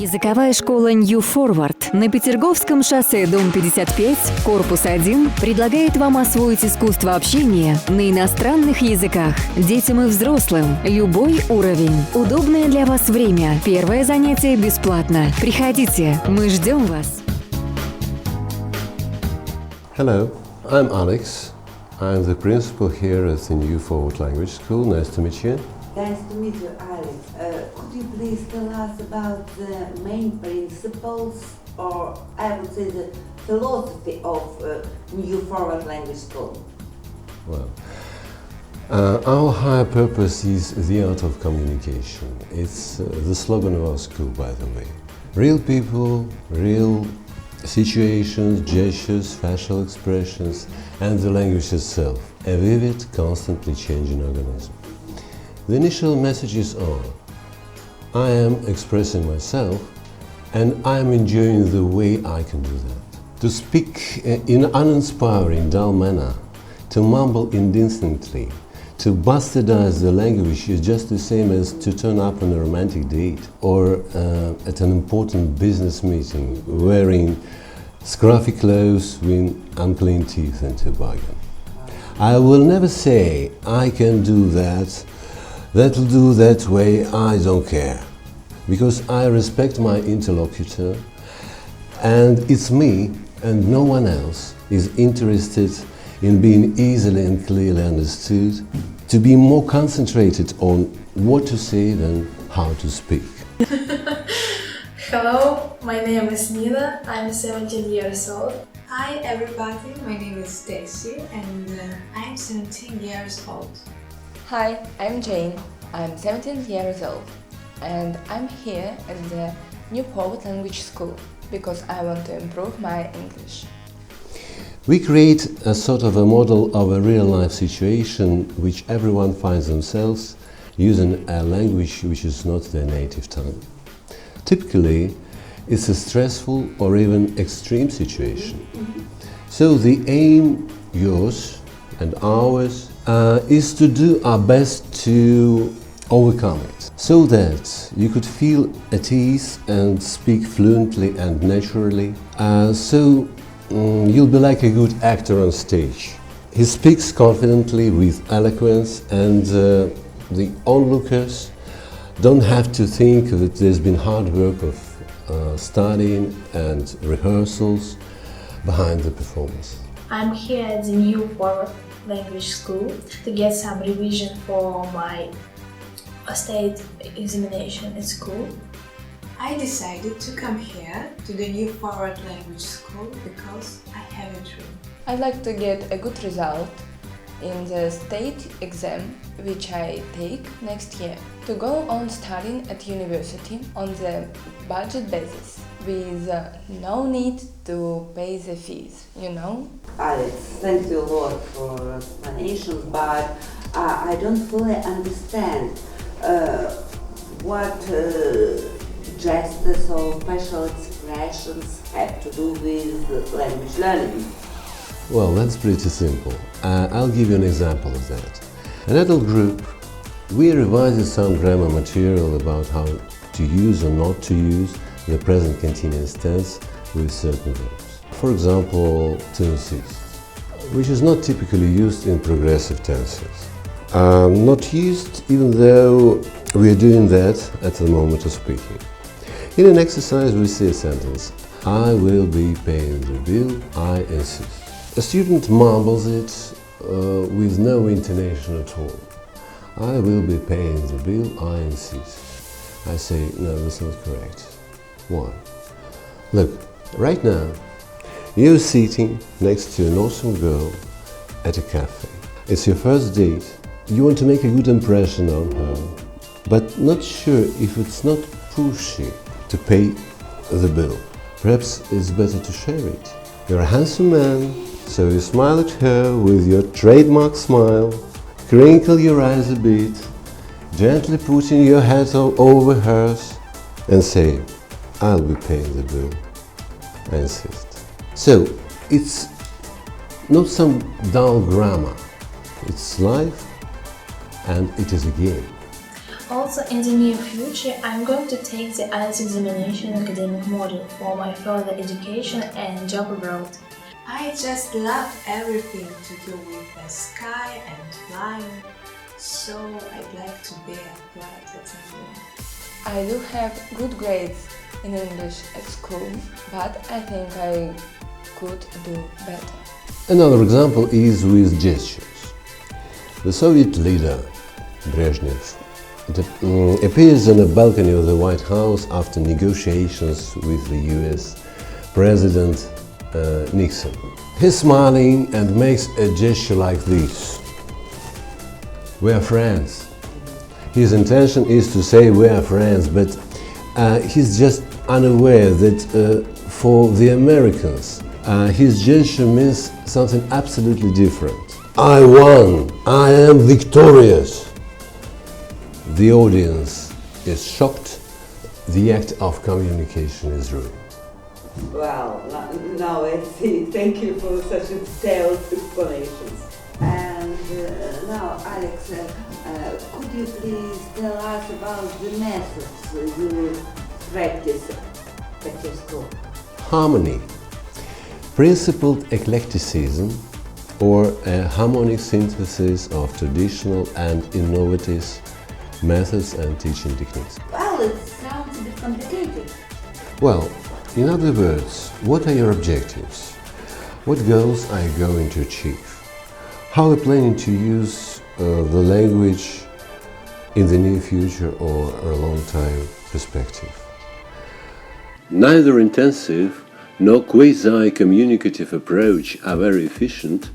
Языковая школа Нью Форвард на Петерговском шоссе, дом 55, корпус 1, предлагает вам освоить искусство общения на иностранных языках. Детям и взрослым. Любой уровень. Удобное для вас время. Первое занятие бесплатно. Приходите. Мы ждем вас. Hello, I'm Alex. I'm the principal here at the Nью Форвард Language School. Nice to meet you. Nice to meet you, Alex. Could you please tell us about the main principles, or I would say the philosophy of Nью Форвард Language School? Well, our higher purpose is the art of communication. It's the slogan of our school, by the way. Real people, real situations, gestures, facial expressions, and the language itself. A vivid, constantly changing organism. The initial messages are: I am expressing myself and I am enjoying the way I can do that. To speak in uninspiring, dull manner, to mumble indistinctly, to bastardize the language is just the same as to turn up on a romantic date or at an important business meeting wearing scruffy clothes with unclean teeth and toboggan. I will never say I can do that. That'll do that way, I don't care. Because I respect my interlocutor and it's me and no one else is interested in being easily and clearly understood, to be more concentrated on what to say than how to speak. Hello, my name is Nina, I'm 17 years old. Hi everybody, my name is Stacy and I'm 17 years old. Hi, I'm Jane. I'm 17 years old and I'm here at the Nью Форвард Language School because I want to improve my English. We create a sort of a model of a real-life situation which everyone finds themselves using a language which is not their native tongue. Typically, it's a stressful or even extreme situation. So the aim, yours and ours, is to do our best to overcome it, so that you could feel at ease and speak fluently and naturally. So you'll be like a good actor on stage. He speaks confidently with eloquence, and the onlookers don't have to think that there's been hard work of studying and rehearsals behind the performance. I'm here at the Nью Форвард Language School to get some revision for my state examination at school. I decided to come here to the Nью Форвард Language School because I have a dream. I'd like to get a good result in the state exam which I take next year, to go on studying at university on the budget basis with no need to pay the fees, you know? Alex, thank you a lot for explanations, but I don't fully understand what gestures or facial expressions have to do with language learning. Well, that's pretty simple. I'll give you an example of that. An adult group, we revised some grammar material about how to use or not to use the present continuous tense with certain verbs. For example, to insist, which is not typically used in progressive tenses. Not used even though we are doing that at the moment of speaking. In an exercise we see a sentence: I will be paying the bill, I insist. A student mumbles it with no intonation at all. I will be paying the bill, I insist. I say, no, that's not correct. Why? Look, right now, you're sitting next to an awesome girl at a cafe. It's your first date. You want to make a good impression on her, but not sure if it's not pushy to pay the bill. Perhaps it's better to share it. You're a handsome man, so you smile at her with your trademark smile, crinkle your eyes a bit, gently putting your hat over hers and say, I'll be paying the bill, I insist. So, it's not some dull grammar, it's life and it is a game. Also, in the near future, I'm going to take the IELTS examination academic module for my further education and job abroad. I just love everything to do with the sky and flying, so I'd like to be a flight attendant. I do have good grades in English at school, but I think I could do better. Another example is with gestures. The Soviet leader, Brezhnev, appears on the balcony of the White House after negotiations with the US President Nixon. He's smiling and makes a gesture like this. We are friends. His intention is to say we are friends, but he's just unaware that for the Americans, his gesture means something absolutely different. I won! I am victorious! The audience is shocked. The act of communication is ruined. Well, now I see. Thank you for such detailed explanations. And now, Alex, could you please tell us about the methods you practice at your school? Harmony, principled eclecticism, or a harmonic synthesis of traditional and innovative methods and teaching techniques. Well, it sounds a bit complicated. Well, in other words, what are your objectives? What goals are you going to achieve? How are you planning to use the language in the near future or a long time perspective? Neither intensive nor quasi-communicative approach are very efficient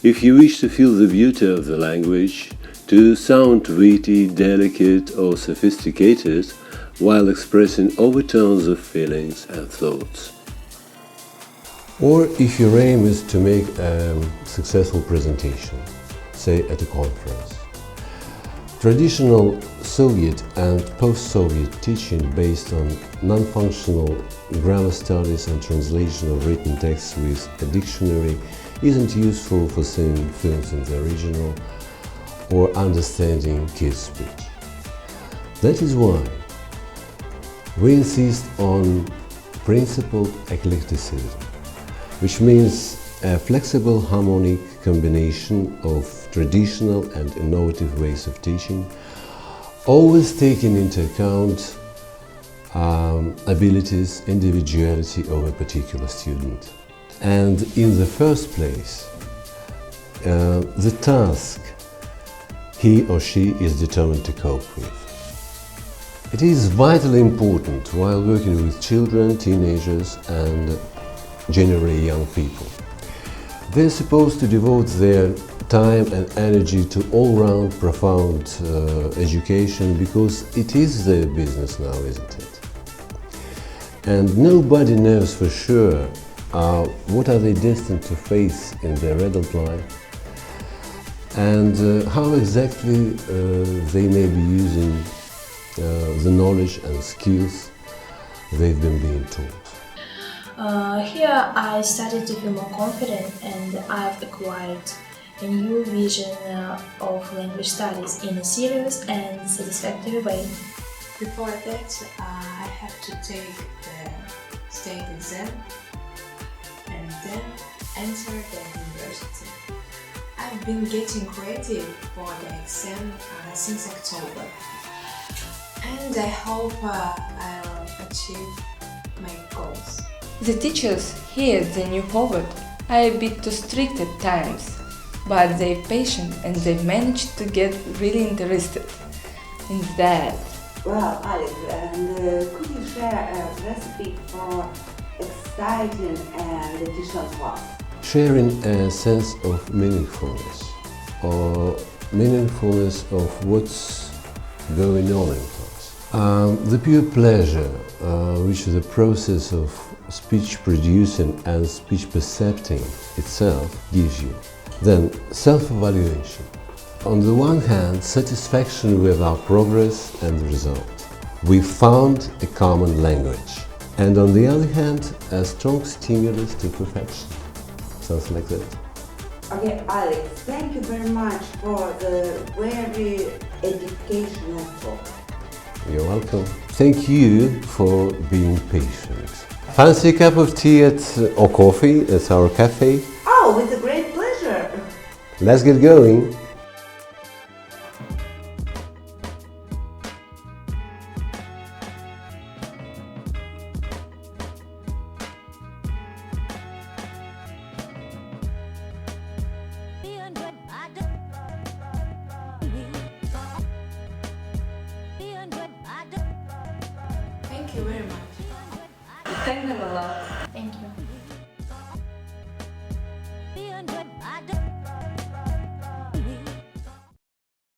if you wish to feel the beauty of the language, to sound witty, delicate or sophisticated while expressing overtones of feelings and thoughts. Or if your aim is to make a successful presentation, say at a conference. Traditional Soviet and post-Soviet teaching based on non-functional grammar studies and translation of written texts with a dictionary isn't useful for seeing films in the original or understanding kids' speech. That is why we insist on principled eclecticism, which means a flexible harmonic combination of traditional and innovative ways of teaching, always taking into account abilities, individuality of a particular student. And in the first place, the task he or she is determined to cope with. It is vitally important while working with children, teenagers and generally young people. They're supposed to devote their time and energy to all-round profound education because it is their business now, isn't it? And nobody knows for sure what are they destined to face in their adult life and how exactly they may be using the knowledge and skills they've been being taught. Here I started to feel more confident and I've acquired a new vision of language studies in a serious and satisfactory way. Before that, I have to take the state exam and then enter the university. I've been getting creative for the exam since October, and I hope I'll achieve my goals. The teachers here at the Nью Форвард are a bit too strict at times, but they're patient and they've managed to get really interested in that. Well, Alex, and could you share a recipe for exciting and additional class? Sharing a sense of meaningfulness or meaningfulness of what's going on in class. The pure pleasure, which is the process of speech producing and speech percepting itself gives you. Then self-evaluation. On the one hand, satisfaction with our progress and the result. We found a common language. And on the other hand, a strong stimulus to perfection. Something like that. Okay, Alex, thank you very much for the very educational talk. You're welcome. Thank you for being patient. Fancy a cup of tea or coffee at our cafe? Oh, with a great pleasure. Let's get going. Thank you very much. Thank them a lot.